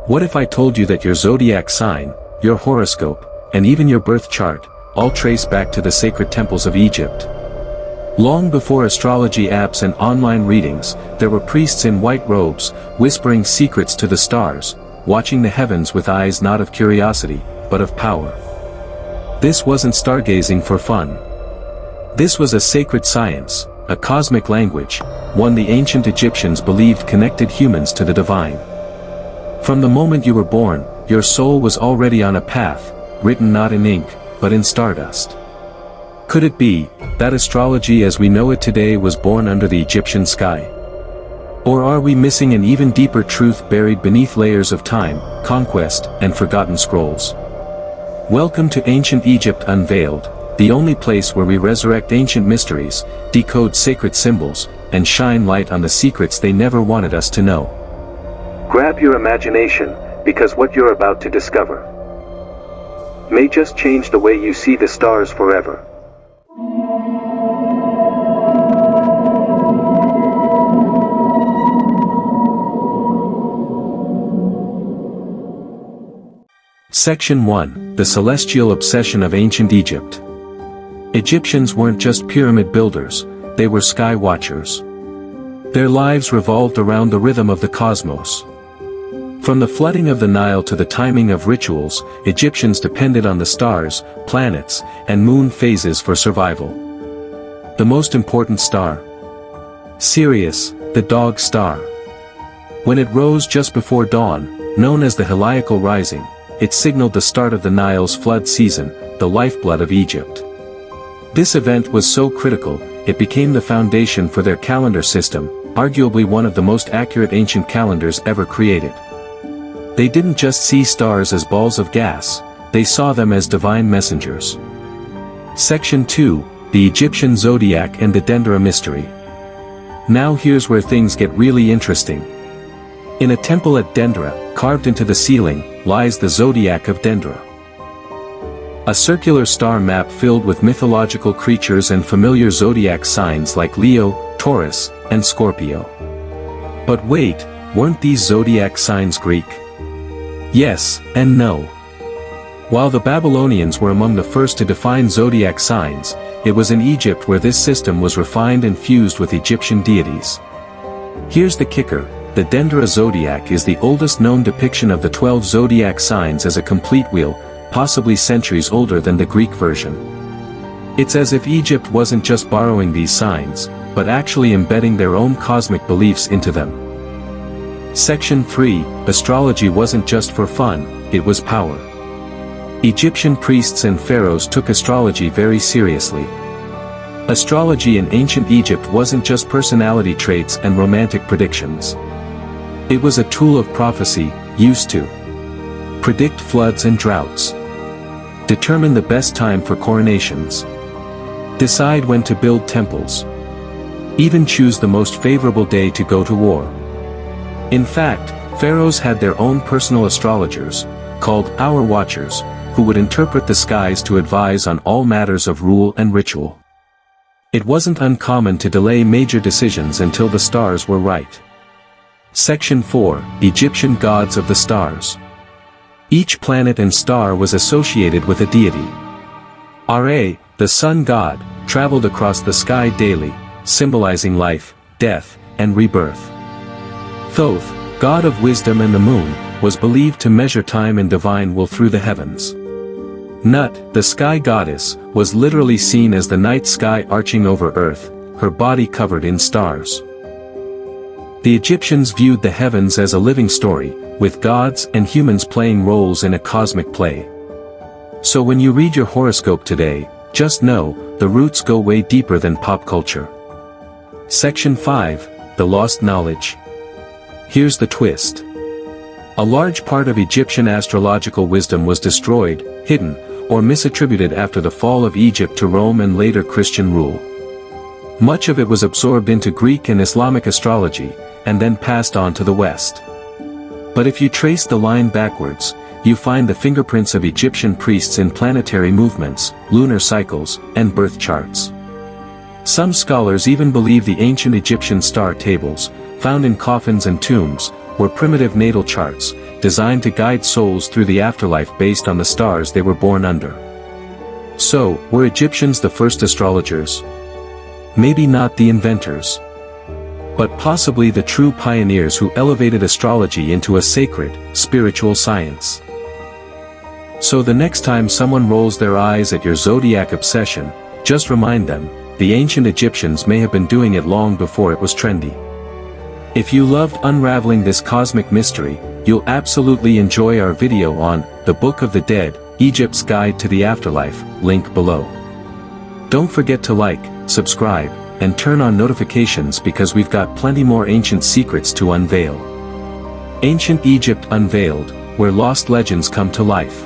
What if I told you that your zodiac sign, your horoscope, and even your birth chart, all trace back to the sacred temples of Egypt? Long before astrology apps and online readings, there were priests in white robes, whispering secrets to the stars, watching the heavens with eyes not of curiosity, but of power. This wasn't stargazing for fun. This was a sacred science, a cosmic language, one the ancient Egyptians believed connected humans to the divine. From the moment you were born, your soul was already on a path, written not in ink, but in stardust. Could it be that astrology as we know it today was born under the Egyptian sky? Or are we missing an even deeper truth buried beneath layers of time, conquest, and forgotten scrolls? Welcome to Ancient Egypt Unveiled, the only place where we resurrect ancient mysteries, decode sacred symbols, and shine light on the secrets they never wanted us to know. Grab your imagination, because what you're about to discover may just change the way you see the stars forever. Section 1: The Celestial Obsession of Ancient Egypt. Egyptians weren't just pyramid builders, they were sky watchers. Their lives revolved around the rhythm of the cosmos. From the flooding of the Nile to the timing of rituals, Egyptians depended on the stars, planets, and moon phases for survival. The most important star: Sirius, the dog star. When it rose just before dawn, known as the Heliacal Rising, it signaled the start of the Nile's flood season, the lifeblood of Egypt. This event was so critical, it became the foundation for their calendar system, arguably one of the most accurate ancient calendars ever created. They didn't just see stars as balls of gas, they saw them as divine messengers. Section 2: The Egyptian Zodiac and the Dendera Mystery. Now here's where things get really interesting. In a temple at Dendera, carved into the ceiling, lies the zodiac of Dendera. A circular star map filled with mythological creatures and familiar zodiac signs like Leo, Taurus, and Scorpio. But wait, weren't these zodiac signs Greek? Yes, and no. While the Babylonians were among the first to define zodiac signs, it was in Egypt where this system was refined and fused with Egyptian deities. Here's the kicker: the Dendera zodiac is the oldest known depiction of the 12 zodiac signs as a complete wheel, possibly centuries older than the Greek version. It's as if Egypt wasn't just borrowing these signs, but actually embedding their own cosmic beliefs into them. Section 3: Astrology wasn't just for fun, it was power. Egyptian priests and pharaohs took astrology very seriously. Astrology in ancient Egypt wasn't just personality traits and romantic predictions. It was a tool of prophecy, used to predict floods and droughts, determine the best time for coronations, decide when to build temples, even choose the most favorable day to go to war. In fact, pharaohs had their own personal astrologers, called hour watchers, who would interpret the skies to advise on all matters of rule and ritual. It wasn't uncommon to delay major decisions until the stars were right. Section 4: Egyptian Gods of the Stars. Each planet and star was associated with a deity. Ra, the sun god, traveled across the sky daily, symbolizing life, death, and rebirth. Thoth, god of wisdom and the moon, was believed to measure time and divine will through the heavens. Nut, the sky goddess, was literally seen as the night sky arching over earth, her body covered in stars. The Egyptians viewed the heavens as a living story, with gods and humans playing roles in a cosmic play. So when you read your horoscope today, just know, the roots go way deeper than pop culture. Section 5: The Lost Knowledge. Here's the twist. A large part of Egyptian astrological wisdom was destroyed, hidden, or misattributed after the fall of Egypt to Rome and later Christian rule. Much of it was absorbed into Greek and Islamic astrology, and then passed on to the West. But if you trace the line backwards, you find the fingerprints of Egyptian priests in planetary movements, lunar cycles, and birth charts. Some scholars even believe the ancient Egyptian star tables, found in coffins and tombs, were primitive natal charts, designed to guide souls through the afterlife based on the stars they were born under. So, were Egyptians the first astrologers? Maybe not the inventors, but possibly the true pioneers who elevated astrology into a sacred, spiritual science. So the next time someone rolls their eyes at your zodiac obsession, just remind them, the ancient Egyptians may have been doing it long before it was trendy. If you loved unraveling this cosmic mystery, you'll absolutely enjoy our video on The Book of the Dead, Egypt's Guide to the Afterlife, link below. Don't forget to like, subscribe, and turn on notifications because we've got plenty more ancient secrets to unveil. Ancient Egypt Unveiled, where lost legends come to life.